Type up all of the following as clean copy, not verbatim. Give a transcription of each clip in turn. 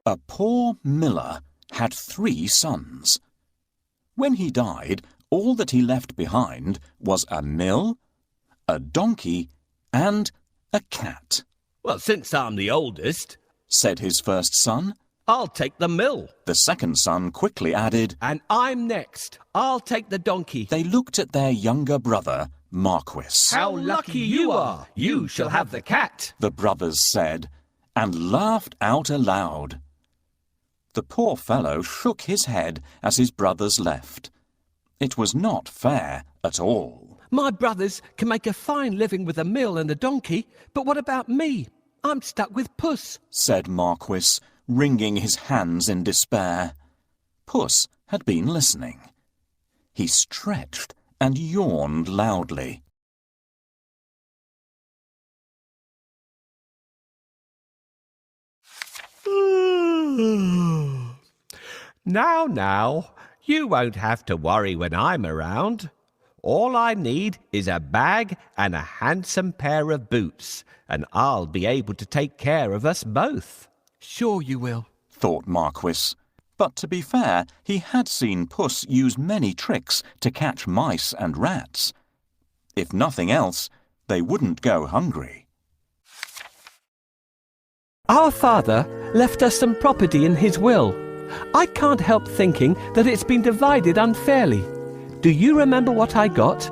A poor miller had 3 sons. When he died, all that he left behind was a mill, a donkey, and a cat. "Well, since I'm the oldest," said his first son. "I'll take the mill." The second son quickly added, "And I'm next. I'll take the donkey." They looked at their younger brother, Marquis. "How lucky you are! You shall have the cat," the brothers said, and laughed out aloud. The poor fellow shook his head as his brothers left. It was not fair at all. "My brothers can make a fine living with a mill and a donkey, but what about me? I'm stuck with Puss," said Marquis, wringing his hands in despair. Puss had been listening. He stretched and yawned loudly. Now, you won't have to worry when I'm around. All I need is a bag and a handsome pair of boots, and I'll be able to take care of us both." "Sure you will," thought Marquis. But to be fair, he had seen Puss use many tricks to catch mice and rats. If nothing else, they wouldn't go hungry. "Our father left us some property in his will. I can't help thinking that it's been divided unfairly. Do you remember what I got?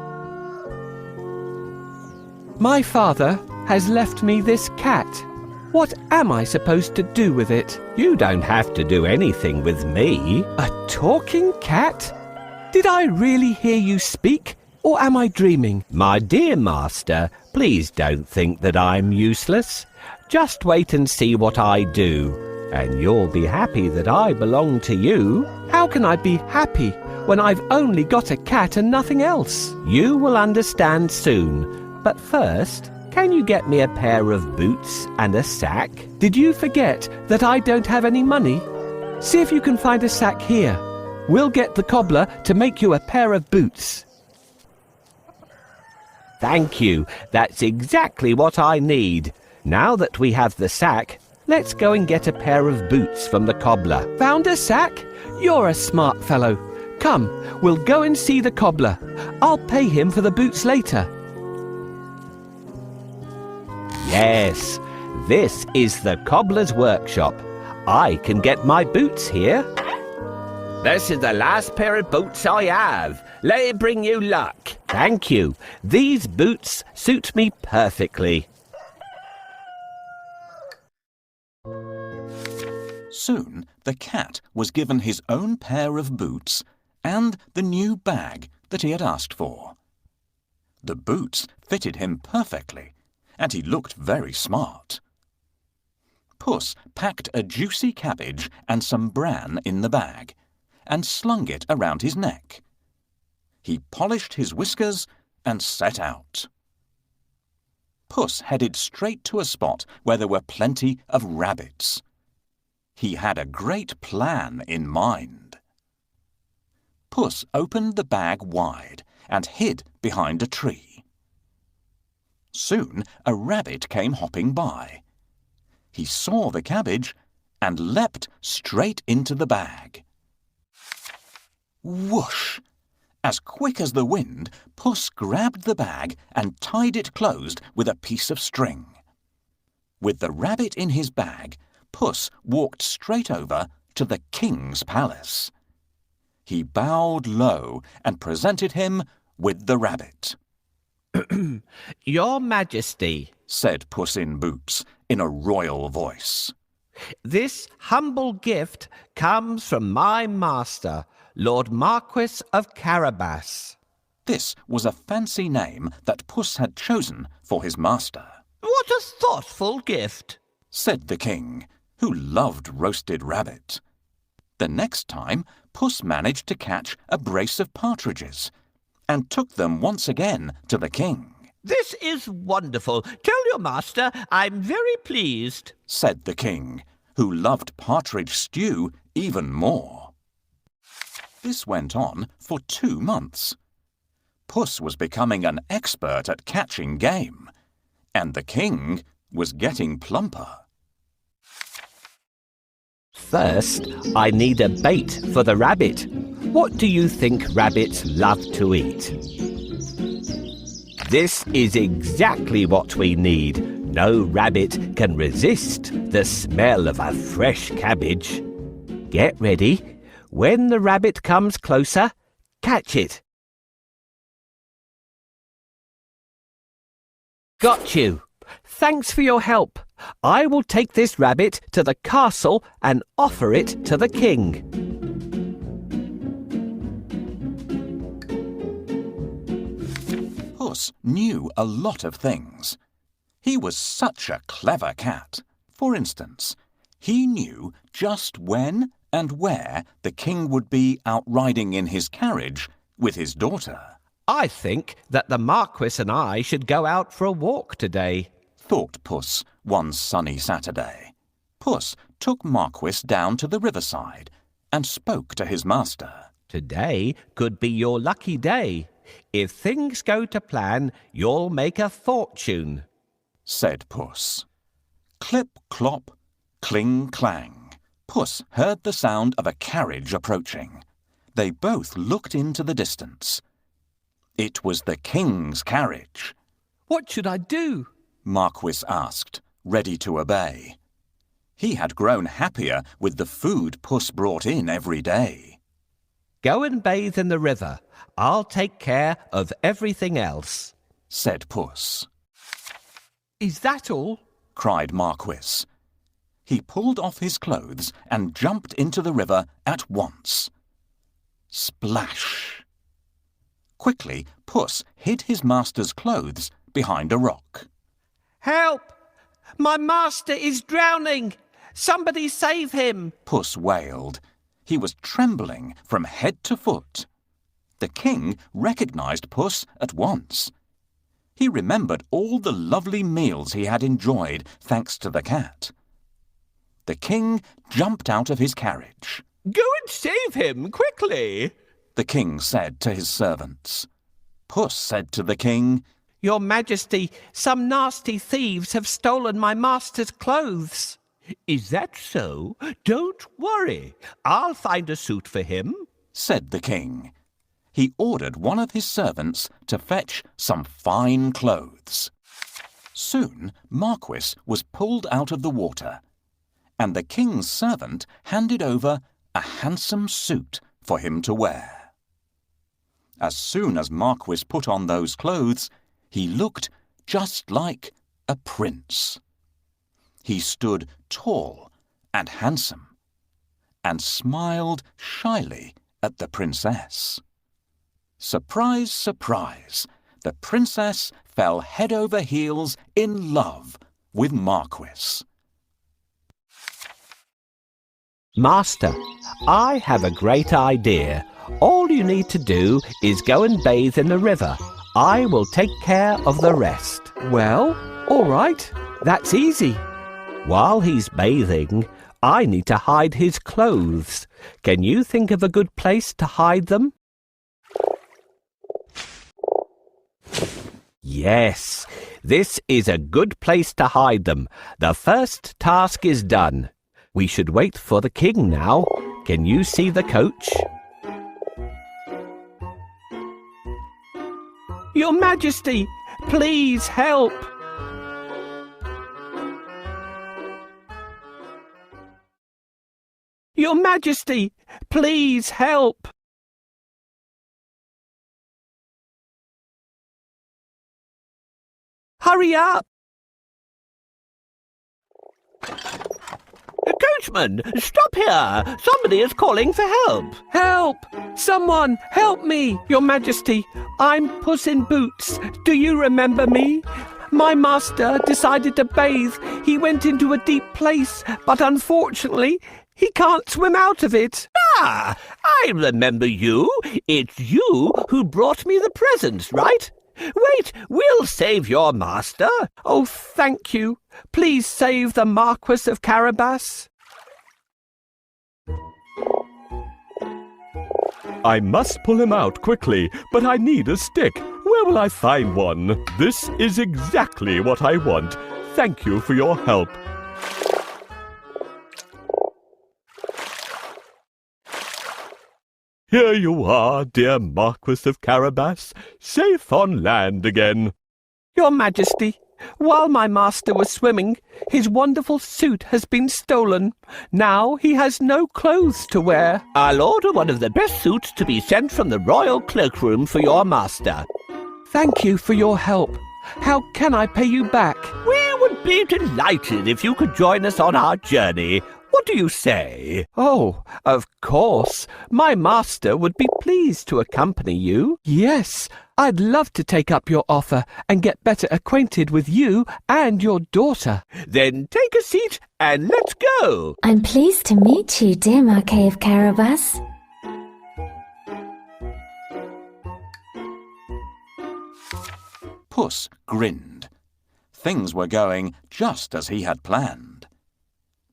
My father has left me this cat. What am I supposed to do with it?" "You don't have to do anything with me." "A talking cat? Did I really hear you speak, or am I dreaming?" "My dear master, please don't think that I'm useless. Just wait and see what I do, and you'll be happy that I belong to you." "How can I be happy when I've only got a cat and nothing else?" "You will understand soon, but first, can you get me a pair of boots and a sack?" "Did you forget that I don't have any money? See if you can find a sack here. We'll get the cobbler to make you a pair of boots." "Thank you. That's exactly what I need. Now that we have the sack, let's go and get a pair of boots from the cobbler." "Found a sack? You're a smart fellow. Come, we'll go and see the cobbler. I'll pay him for the boots later." "Yes, this is the cobbler's workshop. I can get my boots here." "This is the last pair of boots I have. Let it bring you luck." "Thank you. These boots suit me perfectly." Soon the cat was given his own pair of boots and the new bag that he had asked for. The boots fitted him perfectly, and he looked very smart. Puss packed a juicy cabbage and some bran in the bag, and slung it around his neck. He polished his whiskers and set out. Puss headed straight to a spot where there were plenty of rabbits. He had a great plan in mind. Puss opened the bag wide and hid behind a tree. Soon a rabbit came hopping by. He saw the cabbage and leapt straight into the bag. Whoosh! As quick as the wind, Puss grabbed the bag and tied it closed with a piece of string. With the rabbit in his bag, Puss walked straight over to the king's palace. He bowed low and presented him with the rabbit. "Your Majesty," said Puss in Boots in a royal voice, "this humble gift comes from my master, Lord Marquis of Carabas." This was a fancy name that Puss had chosen for his master. "What a thoughtful gift," said the king, who loved roasted rabbit. The next time, Puss managed to catch a brace of partridges and took them once again to the king. "This is wonderful. Tell your master I'm very pleased," said the king, who loved partridge stew even more. This went on for 2 months. Puss was becoming an expert at catching game, and the king was getting plumper. First, I need a bait for the rabbit. What do you think rabbits love to eat? This is exactly what we need. No rabbit can resist the smell of a fresh cabbage. Get ready. When the rabbit comes closer, catch it. Got you. Thanks for your help. I will take this rabbit to the castle and offer it to the king. Puss knew a lot of things. He was such a clever cat. For instance, he knew just when and where the king would be out riding in his carriage with his daughter. I think that the Marquis and I should go out for a walk today, thought Puss one sunny Saturday. Puss took Marquis down to the riverside and spoke to his master. Today could be your lucky day. If things go to plan, you'll make a fortune, said Puss. Clip, clop, cling, clang. Puss heard the sound of a carriage approaching. They both looked into the distance. It was the king's carriage. What should I do? Marquis asked, ready to obey. He had grown happier with the food Puss brought in every day. Go and bathe in the river. I'll take care of everything else, said Puss. Is that all? Cried Marquis. He pulled off his clothes and jumped into the river at once. Splash! Quickly, Puss hid his master's clothes behind a rock. Help! My master is drowning! Somebody save him! Puss wailed. He was trembling from head to foot. The king recognized Puss at once. He remembered all the lovely meals he had enjoyed thanks to the cat. The king jumped out of his carriage. Go and save him, quickly, the king said to his servants. Puss said to the king, Your Majesty, some nasty thieves have stolen my master's clothes. Is that so? Don't worry. I'll find a suit for him, said the king. He ordered one of his servants to fetch some fine clothes. Soon Marquis was pulled out of the water, and the king's servant handed over a handsome suit for him to wear. As soon as Marquis put on those clothes, he looked just like a prince. He stood tall and handsome, and smiled shyly at the princess. Surprise, surprise, the princess fell head over heels in love with Marquis. Master, I have a great idea. All you need to do is go and bathe in the river. I will take care of the rest. Well, all right. That's easy. While he's bathing, I need to hide his clothes. Can you think of a good place to hide them? Yes, this is a good place to hide them. The first task is done. We should wait for the king now. Can you see the coach? Your Majesty, please help! Your Majesty, please help! Hurry up! Coachman, stop here! Somebody is calling for help! Help! Someone, help me! Your Majesty, I'm Puss in Boots. Do you remember me? My master decided to bathe. He went into a deep place, but unfortunately, he can't swim out of it. Ah, I remember you. It's you who brought me the presents, right? Wait, we'll save your master. Oh, thank you. Please save the Marquis of Carabas. I must pull him out quickly, but I need a stick. Where will I find one? This is exactly what I want. Thank you for your help. Here you are, dear Marquis of Carabas, safe on land again. Your Majesty, while my master was swimming, his wonderful suit has been stolen. Now he has no clothes to wear. I'll order one of the best suits to be sent from the royal cloakroom for your master. Thank you for your help. How can I pay you back? We would be delighted if you could join us on our journey. What do you say? Oh, of course. My master would be pleased to accompany you. Yes, I'd love to take up your offer and get better acquainted with you and your daughter. Then take a seat and let's go. I'm pleased to meet you, dear Marquis of Carabas. Puss grinned. Things were going just as he had planned.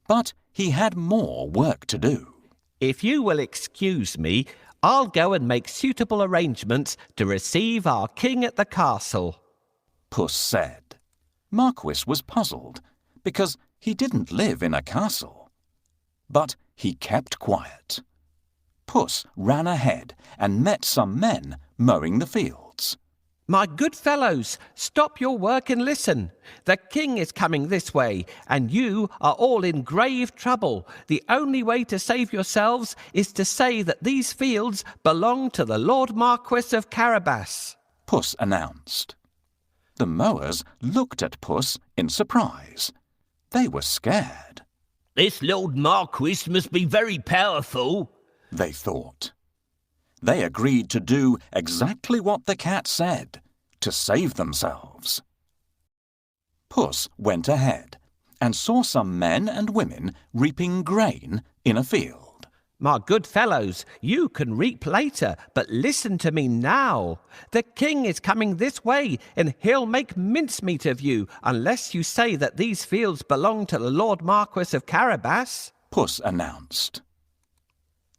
But he had more work to do. If you will excuse me, I'll go and make suitable arrangements to receive our king at the castle. Puss said. Marquis was puzzled because he didn't live in a castle. But he kept quiet. Puss ran ahead and met some men mowing the fields. My good fellows, stop your work and listen. The king is coming this way, and you are all in grave trouble. The only way to save yourselves is to say that these fields belong to the Lord Marquis of Carabas. Puss announced. The mowers looked at Puss in surprise. They were scared. This Lord Marquis must be very powerful, they thought. They agreed to do exactly what the cat said, to save themselves. Puss went ahead and saw some men and women reaping grain in a field. My good fellows, you can reap later, but listen to me now. The king is coming this way, and he'll make mincemeat of you, unless you say that these fields belong to the Lord Marquis of Carabas, Puss announced.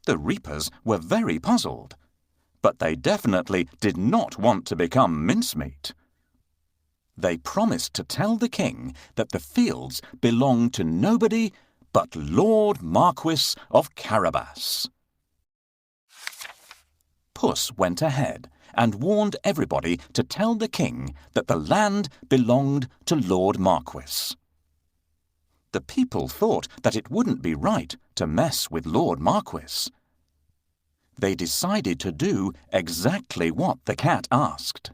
The reapers were very puzzled, but they definitely did not want to become mincemeat. They promised to tell the king that the fields belonged to nobody but Lord Marquis of Carabas. Puss went ahead and warned everybody to tell the king that the land belonged to Lord Marquis. The people thought that it wouldn't be right to mess with Lord Marquis. They decided to do exactly what the cat asked.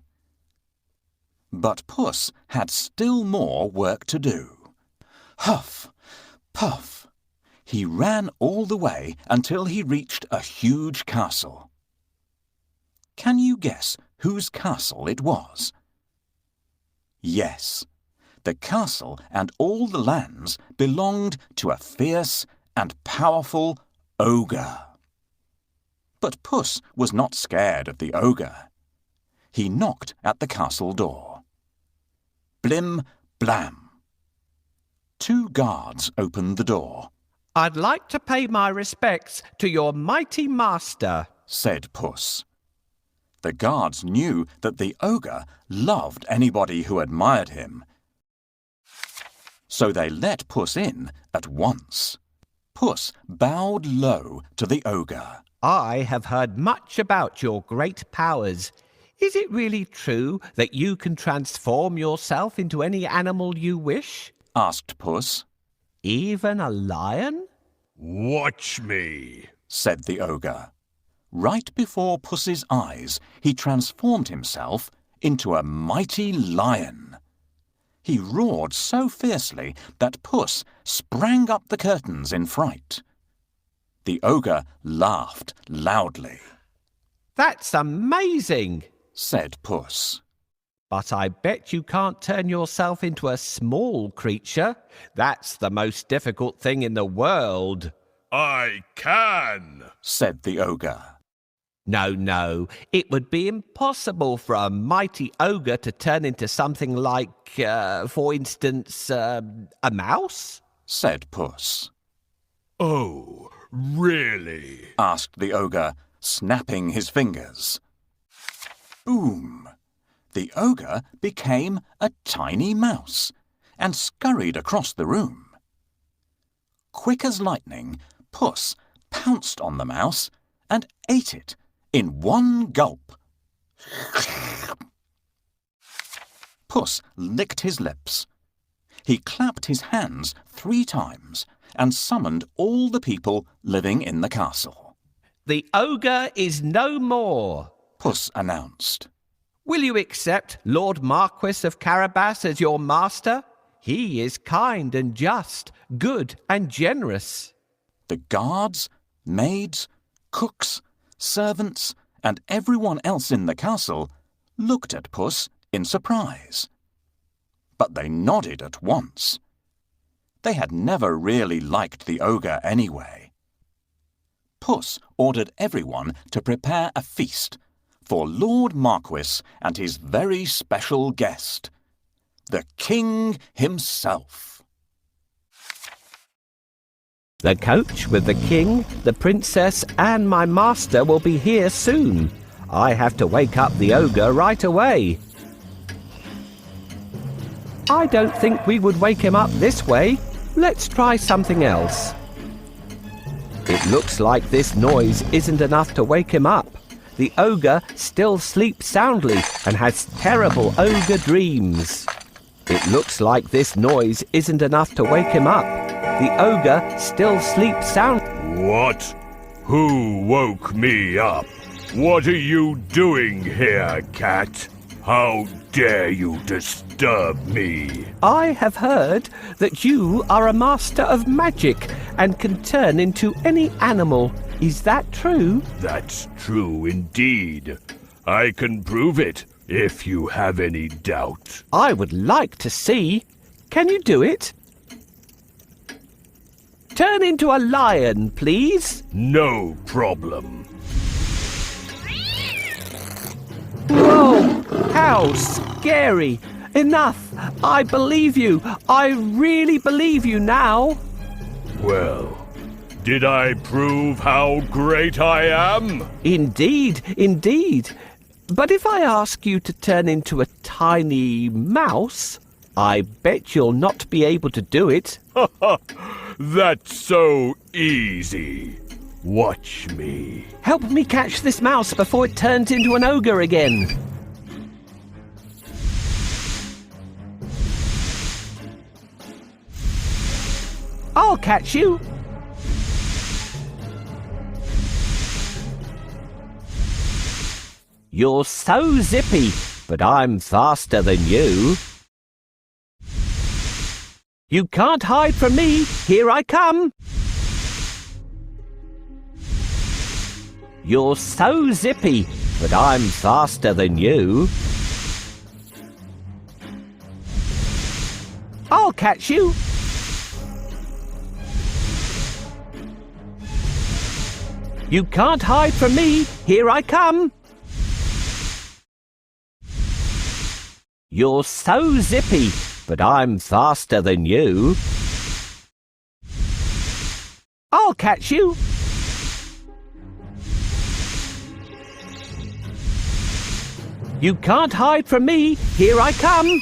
But Puss had still more work to do. Huff, puff. He ran all the way until he reached a huge castle. Can you guess whose castle it was? Yes. The castle and all the lands belonged to a fierce and powerful ogre. But Puss was not scared of the ogre. He knocked at the castle door. Blim, blam. 2 guards opened the door. I'd like to pay my respects to your mighty master, said Puss. The guards knew that the ogre loved anybody who admired him. So they let Puss in at once. Puss bowed low to the ogre. I have heard much about your great powers. Is it really true that you can transform yourself into any animal you wish? Asked Puss. Even a lion? Watch me, said the ogre. Right before Puss's eyes, he transformed himself into a mighty lion. He roared so fiercely that Puss sprang up the curtains in fright. The ogre laughed loudly. That's amazing, said Puss. But I bet you can't turn yourself into a small creature. That's the most difficult thing in the world. I can, said the ogre. No, it would be impossible for a mighty ogre to turn into something like, for instance, a mouse? Said Puss. Oh, really? Asked the ogre, snapping his fingers. Boom! The ogre became a tiny mouse and scurried across the room. Quick as lightning, Puss pounced on the mouse and ate it in one gulp. Puss licked his lips. He clapped his hands 3 times and summoned all the people living in the castle. The ogre is no more, Puss announced. Will you accept Lord Marquis of Carabas as your master? He is kind and just, good and generous. The guards, maids, cooks, servants, and everyone else in the castle looked at Puss in surprise. But they nodded at once. They had never really liked the ogre anyway. Puss ordered everyone to prepare a feast for Lord Marquis and his very special guest, the king himself. The coach with the king, the princess, and my master will be here soon. I have to wake up the ogre right away. I don't think we would wake him up this way. Let's try something else. It looks like this noise isn't enough to wake him up. The ogre still sleeps soundly and has terrible ogre dreams. It looks like this noise isn't enough to wake him up. The ogre still sleeps soundly. What? Who woke me up? What are you doing here, cat? How dare you disturb me? I have heard that you are a master of magic and can turn into any animal. Is that true? That's true indeed. I can prove it if you have any doubt. I would like to see. Can you do it? Turn into a lion, please. No problem. Whoa! How scary! Enough! I believe you! I really believe you now! Well, did I prove how great I am? Indeed, indeed. But if I ask you to turn into a tiny mouse, I bet you'll not be able to do it. That's so easy. Watch me. Help me catch this mouse before it turns into an ogre again. I'll catch you. You're so zippy, but I'm faster than you. You can't hide from me. Here I come. You're so zippy, but I'm faster than you. I'll catch you. You can't hide from me. Here I come. You're so zippy, but I'm faster than you. I'll catch you. You can't hide from me. Here I come.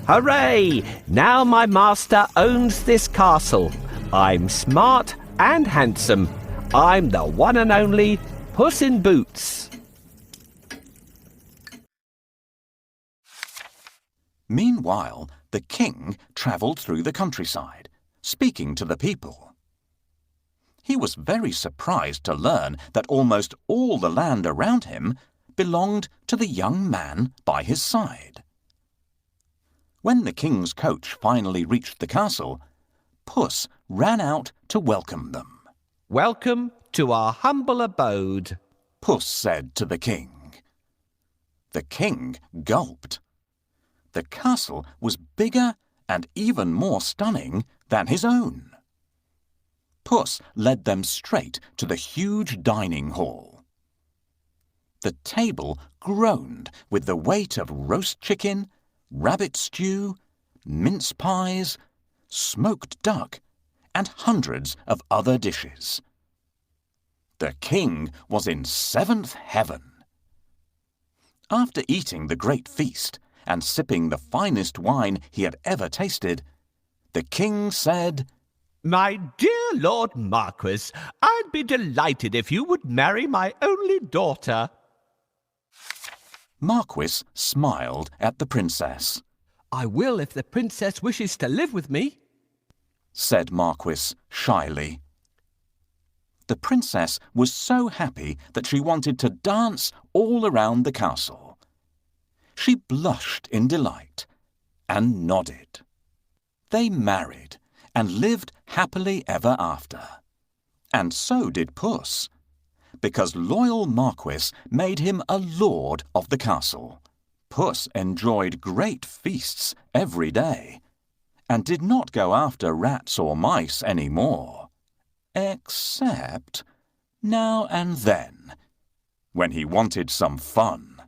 Hooray! Now my master owns this castle. I'm smart and handsome. I'm the one and only Puss in Boots. Meanwhile, the king travelled through the countryside, speaking to the people. He was very surprised to learn that almost all the land around him belonged to the young man by his side. When the king's coach finally reached the castle, Puss ran out to welcome them. Welcome to our humble abode, Puss said to the king. The king gulped. The castle was bigger and even more stunning than his own. Puss led them straight to the huge dining hall. The table groaned with the weight of roast chicken, rabbit stew, mince pies, smoked duck, and hundreds of other dishes. The king was in seventh heaven. After eating the great feast and sipping the finest wine he had ever tasted, the king said, My dear Lord Marquis, I'd be delighted if you would marry my only daughter. Marquis smiled at the princess. I will if the princess wishes to live with me, said Marquis shyly. The princess was so happy that she wanted to dance all around the castle. She blushed in delight and nodded. They married and lived happily ever after. And so did Puss, because loyal Marquis made him a lord of the castle. Puss enjoyed great feasts every day, and did not go after rats or mice any more, except now and then, when he wanted some fun.